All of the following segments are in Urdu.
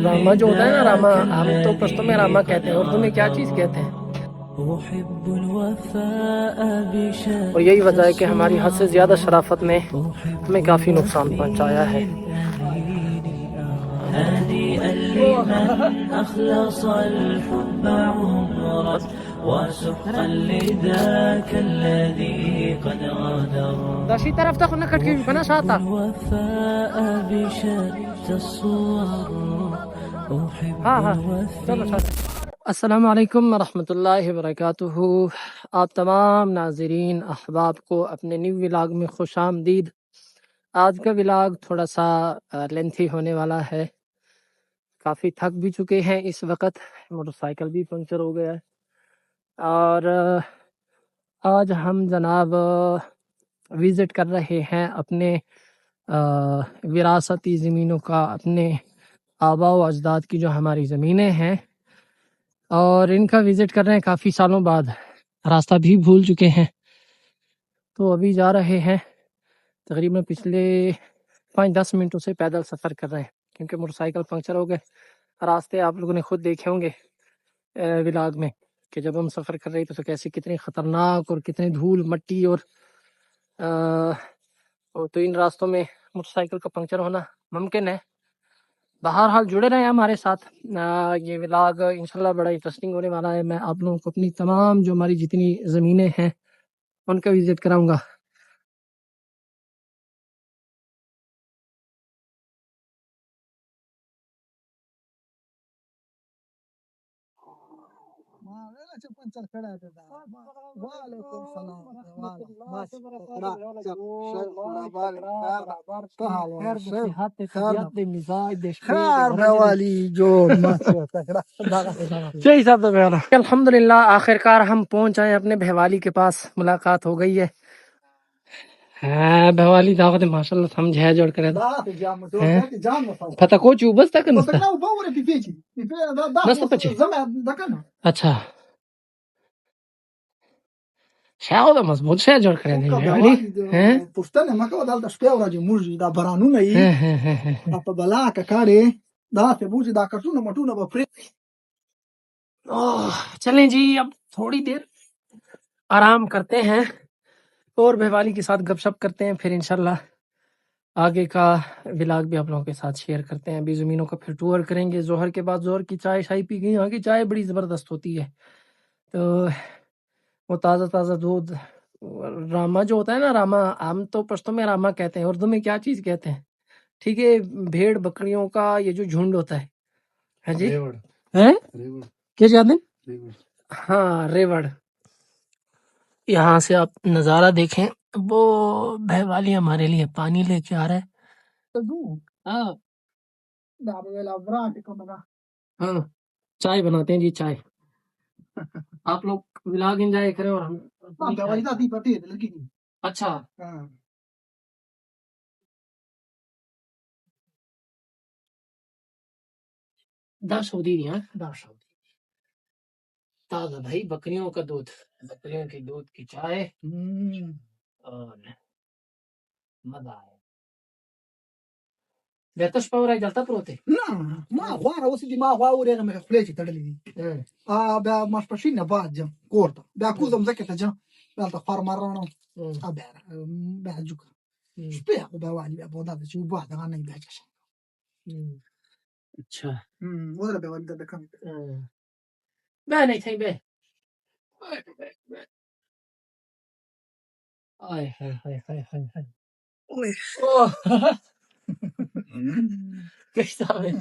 راما جو ہوتا ہے نا، راما ہم تو پشتو میں راما کہتے ہیں، اردو میں کیا چیز کہتے ہیں؟ اور یہی وجہ ہے کہ ہماری حد سے زیادہ شرافت نے ہمیں کافی نقصان پہنچایا ہے۔ داشی طرف تک نہ کٹ کے بنا ساتا۔ ہاں ہاں چلو ساتھ۔ السلام علیکم ورحمۃ اللہ وبرکاتہ۔ آپ تمام ناظرین احباب کو اپنے نیو ولاگ میں خوش آمدید۔ آج کا ولاگ تھوڑا سا لینتھی ہونے والا ہے، کافی تھک بھی چکے ہیں اس وقت، موٹر سائیکل بھی پنکچر ہو گیا ہے، اور آج ہم جناب وزٹ کر رہے ہیں اپنے وراثتی زمینوں کا، اپنے آباء و اجداد کی جو ہماری زمینیں ہیں، اور ان کا وزٹ کر رہے ہیں کافی سالوں بعد۔ راستہ بھی بھول چکے ہیں، تو ابھی جا رہے ہیں، تقریباً پچھلے 5-10 منٹوں سے پیدل سفر کر رہے ہیں، کیونکہ موٹر سائیکل پنکچر ہو گئے۔ راستے آپ لوگوں نے خود دیکھے ہوں گے ولاگ میں، کہ جب ہم سفر کر رہے تھے تو کیسے کتنے خطرناک اور کتنے دھول مٹی اور تو ان راستوں میں موٹر سائیکل کا پنکچر ہونا ممکن ہے۔ بہرحال جڑے رہے ہمارے ساتھ، یہ ولاگ انشاءاللہ بڑا انٹرسٹنگ ہونے والا ہے۔ میں آپ لوگوں کو اپنی تمام جو ہماری جتنی زمینیں ہیں ان کا وزٹ کراؤں گا۔ الحمد للہ آخر کار ہم پہنچ آئے اپنے بہوالی کے پاس، ملاقات ہو گئی ہے۔ ہاں بہوالی دعوت ماشاء اللہ سمجھ ہے جوڑ کرے پتہ کو چوبس تک اچھا شاو دا مضبوط شاہ جوڑ کرے ہیں پښتنه مکو دلته شپه ورځې موږ دا برانونه یې په بلا کا کاړې دا ته بوجي دا کټونه مټونه به پرې۔ چلیں جی اب تھوڑی دیر آرام کرتے ہیں اور بہوالی کے ساتھ گپ شپ کرتے ہیں، پھر انشاءاللہ آگے کا ولاگ بھی آپ لوگوں کے ساتھ شیئر کرتے ہیں۔ ابھی زمینوں کا پھر ٹور کریں گے، ظہر کے بعد ظہر کی چائے شائے پی گئی، یہاں کی چائے بڑی زبردست ہوتی ہے، تو وہ تازہ تازہ دودھ، راما جو ہوتا ہے نا، راما ہم تو پشتوں میں راما کہتے ہیں، اردو میں کیا چیز کہتے ہیں؟ ٹھیک ہے، بھیڑ بکریوں کا یہ جو جھنڈ ہوتا ہے، ہاں جی کیا چاہتے ہیں؟ ہاں ریوڑ۔ یہاں سے آپ نظارہ دیکھیں، وہ بہوالی ہمارے لیے پانی لے کے آ رہا ہے۔ ہاں ہاں چائے بناتے ہیں جی، چائے آپ لوگ ولاگ انجوائے کریں اور ہم اچھا دس سعودی دیا تازہ بھائی بکریوں کا دودھ، بکریوں کے دودھ کی چائے اور مزہ ہے۔ بیتش پاور آئی جلتا پروتے ما غواره اوس دي ما غوا ورېغه مې خپلې چې تړلې دي بیا ماسپښین نه بعد ځم کور ته، بیا کوزم ځکه ته ځم دلته خور مرانو بیا جوکه شپې خو بیا والي بیا بودا چې وبا دغه نه بیا چشه اچھا ودره بیا والي د کم بیا نه ثي بیا آی هاي هاي هاي هاي هاي اوه کیسا ہے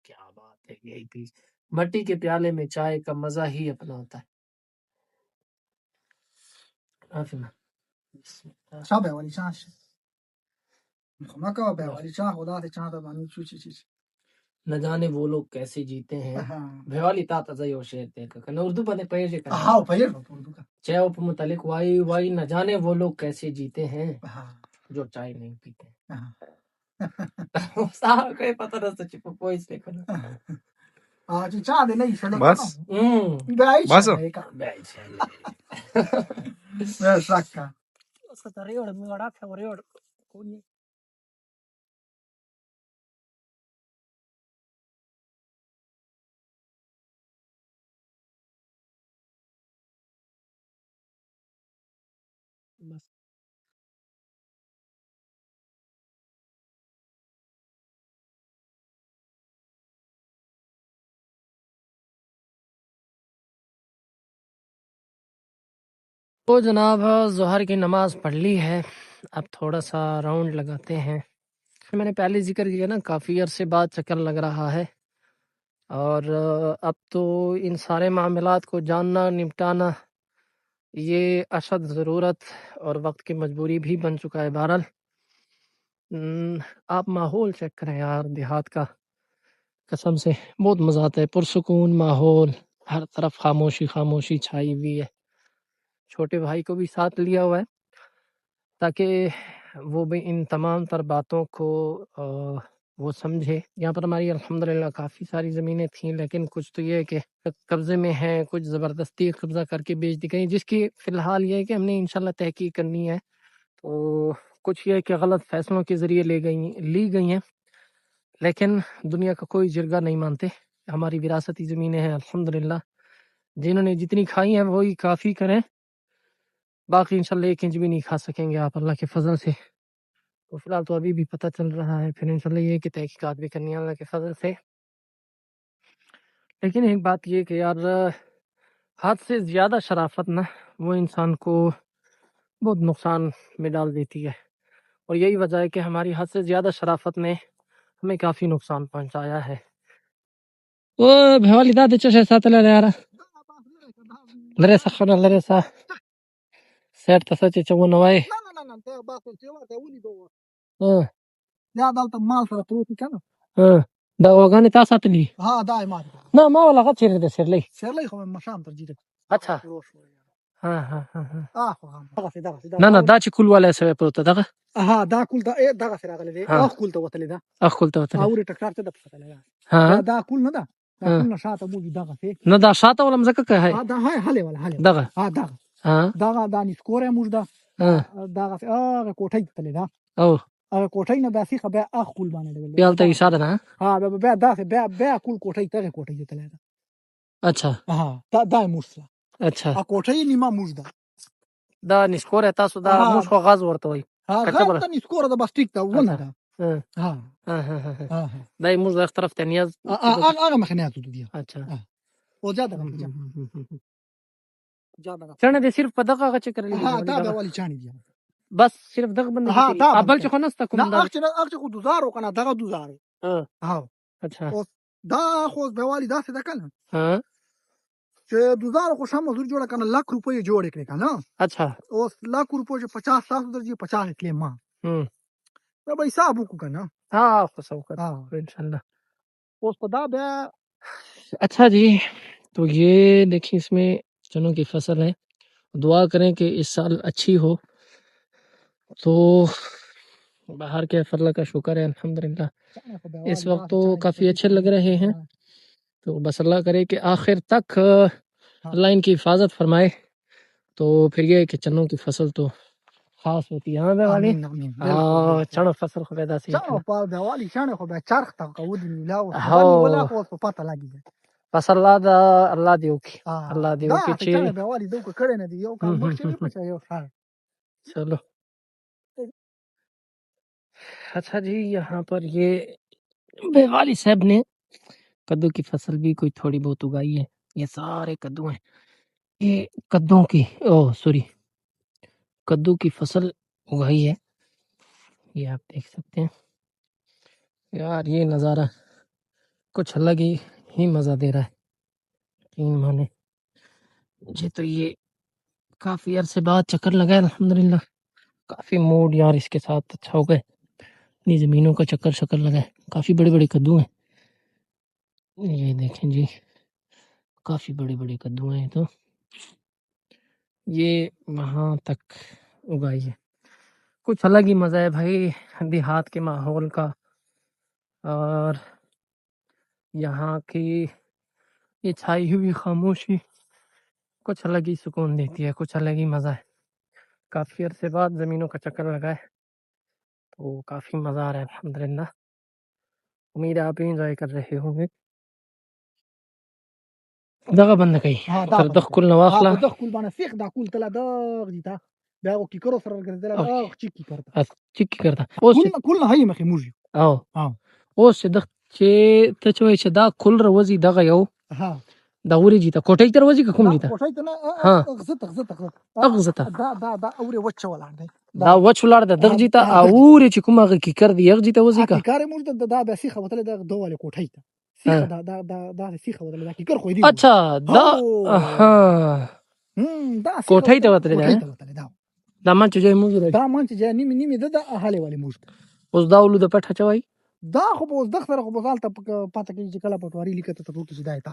کیا بات ہے، یہی بھی مٹی کے پیالے میں چائے کا مزہ ہی اپنا ہوتا ہے۔ نہ جانے وہ لوگ کیسے جیتے ہیں، بھیوالی تا تزای و شیر تے کہ اردو پنے پیجے کر ہاں پیجے چائے اوپ متعلق وائی نہ جانے وہ لوگ کیسے جیتے ہیں جو چائے نہیں پیتے۔ سارا کوئی پتہ نہ سچ کو کوئی سے کنا جی چاہ دے نہیں چلے بس بس سکا تو جناب ظہر کی نماز پڑھ لی ہے، اب تھوڑا سا راؤنڈ لگاتے ہیں۔ میں نے پہلے ذکر کیا نا، کافی عرصے بعد چکر لگ رہا ہے، اور اب تو ان سارے معاملات کو جاننا نپٹانا یہ اشد ضرورت اور وقت کی مجبوری بھی بن چکا ہے۔ بہرحال آپ ماحول چیک کریں یار، دیہات کا قسم سے بہت مزہ آتا ہے، پرسکون ماحول، ہر طرف خاموشی خاموشی چھائی ہوئی ہے۔ چھوٹے بھائی کو بھی ساتھ لیا ہوا ہے تاکہ وہ بھی ان تمام تر باتوں کو وہ سمجھے۔ یہاں پر ہماری الحمدللہ کافی ساری زمینیں تھیں، لیکن کچھ تو یہ ہے کہ قبضے میں ہیں، کچھ زبردستی قبضہ کر کے بیچ دی گئی، جس کی فی الحال یہ ہے کہ ہم نے انشاءاللہ تحقیق کرنی ہے۔ تو کچھ یہ ہے کہ غلط فیصلوں کے ذریعے لی گئی ہیں، لیکن دنیا کا کوئی جرگہ نہیں مانتے۔ ہماری وراثتی زمینیں ہیں الحمدللہ، جنہوں نے جتنی کھائی ہیں وہی کافی کریں، باقی انشاءاللہ 1 انچ بھی نہیں کھا سکیں گے آپ اللہ کے فضل سے۔ تو فی الحال تو ابھی بھی پتہ چل رہا ہے، پھر انشاءاللہ یہ ہے کہ تحقیقات بھی کرنی ہے اللہ کے فضل سے۔ لیکن ایک بات یہ کہ یار، حد سے زیادہ شرافت نا وہ انسان کو بہت نقصان میں ڈال دیتی ہے، اور یہی وجہ ہے کہ ہماری حد سے زیادہ شرافت نے ہمیں کافی نقصان پہنچایا ہے۔ او بھوالی دادے چشے ساتھ لے یار لرے سخنا لرے سا سیٹ تا سچ چو نوای یا دلته مال سره پروت کنه دا وګانی تا ساتلی دا ما نه ما ولا غت چیرې د سرلی سیرلی خو مشام تر جیره اچھا نه نه دا چې کول والا سوی پروت دغه دا کول دا دغه سره غلې دی اخ کول ته وتلی دا اخ کول ته وتلی اوري ټکټر ته د پسکله دا کول نه دا دا کول نه شاته مو دغه سي نه دا شاته ولا مزکه که هي دا هي هله ولا هله دغه دغه دغه دا نسکوره موږ دا دغه هغه کوټه تللی دا او هغه کوټه نه باسي خو بیا اخ کول باندې لګل بیا ته اشاره نه بیا دا بیا کول کوټه ته کوټه تللی دا اچھا دا موږ اچھا ا کوټه نیمه موږ دا نسکوره تاسو دا موږ خو غاز ورته وای هغه ته نسکوره د بس ټیک دا ونه ده دا موږ د طرف ته نیاز هغه مخنیات دي اچھا او زیاده چنه دې صرف په دغه غچ کړلې دا به والی چانی دي بس صرف دغه بندګي کړی ابل چې خو نسته کوم دا اخ خو 2000 کنه دغه 2000 اچھا دا خو به والی داسې ده کنه چې 2000 خو شمه زور جوړه کنه لک روپۍ جوړ کړي کنه اچھا اوس لک روپۍ 50 تاسو درځي 50 کلی ما دا به حساب وکړو کنه خو سو کړ انشاءاللہ اوس په دا بیا اچھا جی۔ تو یہ دیکھیں اس میں چنوں کی فصل ہے، دعا کریں کہ اس سال اچھی ہو۔ تو باہر کے اللہ کا شکر ہے الحمدللہ، اس وقت تو کافی اچھے لگ رہے ہیں، تو بس اللہ کرے کہ آخر تک اللہ ان کی حفاظت فرمائے۔ تو پھر یہ ہے کہ چنوں کی فصل تو خاص ہوتی ہے بے والی چنو فصل خو پیدا سی چنو په بے والی چنو خو به چرخ تا کو ودی ملاو ولا خو په پته لګي بس اللہ دیو کی اللہ دیو کی چی چنو بے والی دوک کړه نه دی یو کال مخکې په چا یو خال چلو اچھا جی۔ یہاں پر یہ بے والی صاحب نے کدو کی فصل بھی کوئی تھوڑی بہت اگائی ہے، یہ سارے کدو ہیں، یہ کدوں کی کدو کی فصل اگائی ہے، یہ آپ دیکھ سکتے ہیں یار۔ یہ نظارہ کچھ الگ ہی مزہ دے رہا ہے، یقین مانے مجھے تو یہ کافی عرصے بعد چکر لگا ہے الحمدللہ، کافی موڈ یار اس کے ساتھ اچھا ہو گئے، اپنی زمینوں کا چکر شکر لگا ہے، کافی بڑے بڑے کدو ہیں، یہ دیکھیں جی کافی بڑے بڑے کدو ہیں، تو یہ وہاں تک اگائی ہے، کچھ الگ ہی مزہ ہے بھائی دیہات کے ماحول کا، اور یہاں کی یہ چھائی ہوئی خاموشی کچھ الگ ہی سکون دیتی ہے، کچھ الگ ہی مزہ ہے. کافی عرصے بعد زمینوں کا چکر لگا ہے تو کافی مزہ آ رہا ہے الحمدللہ. امید ہے آپ بھی انجوائے کر رہے ہوں گے. دغه بند کوي تر دغه کل نه واخله په دغه کل باندې سیخ دا کل تله دغ دي تا بیا او کیکرو سره ګرځیدل دغ چیکی کرتا اس چیک کرتا اوس کل نه هي مخې موږ او اوس چې دغه چې ته چې وایې چې دا کل روزي دغه یو ها دا ورېجې ته کوټۍ ته روزي که کوم دي ته کوټۍ ته نه ها غزت اغزه ته دا اورې وچ ولاړ دی دا وچ ولاړ ده دغه جي ته او ورې چې کوم هغه کیکر دی هغه جي ته وځي که کیکر موږ دا د سیخه وتل د دوه کوټۍ ته سیخه دا سیخه وتل دا کیکر خو دی اچھا دا ها دا کوټۍ ته وتل دا من چې جای موږ دا من چې جای نیمه د اهاله والی موږ اوس دا ولو د پټه چوي دا خو به اوس دغه سره خو به حالت پاته کې چې کله پټواري لیکته ته وکړي چې دا تا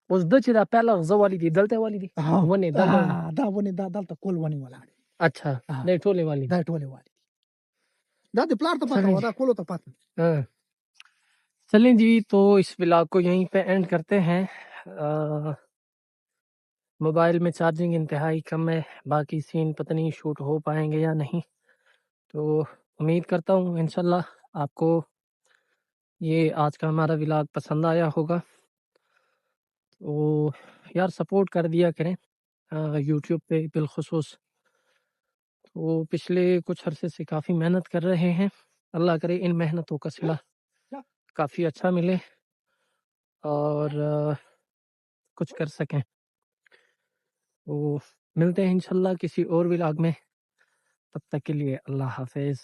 اوس د چې دا پهلا غزه والی دی دلته والی دی ونه دا ونه دا دلته کول ونه ولاړ اچھا دا ټوله والی دا ټوله والی دا د پلار ته پته دا کولو ته پته. چلیں جی تو اس ولاگ کو یہیں پہ اینڈ کرتے ہیں. موبائل میں چارجنگ انتہائی کم ہے، باقی سین پتہ نہیں شوٹ ہو پائیں گے یا نہیں، تو امید کرتا ہوں انشاءاللہ آپ کو یہ آج کا ہمارا ولاگ پسند آیا ہوگا. تو یار سپورٹ کر دیا کریں یوٹیوب پہ بالخصوص. تو پچھلے کچھ عرصے سے کافی محنت کر رہے ہیں، اللہ کرے ان محنتوں کا صلہ کافی اچھا ملے اور کچھ کر سکیں. تو ملتے ہیں انشاءاللہ کسی اور ولاگ میں، تب تک کے لیے اللہ حافظ.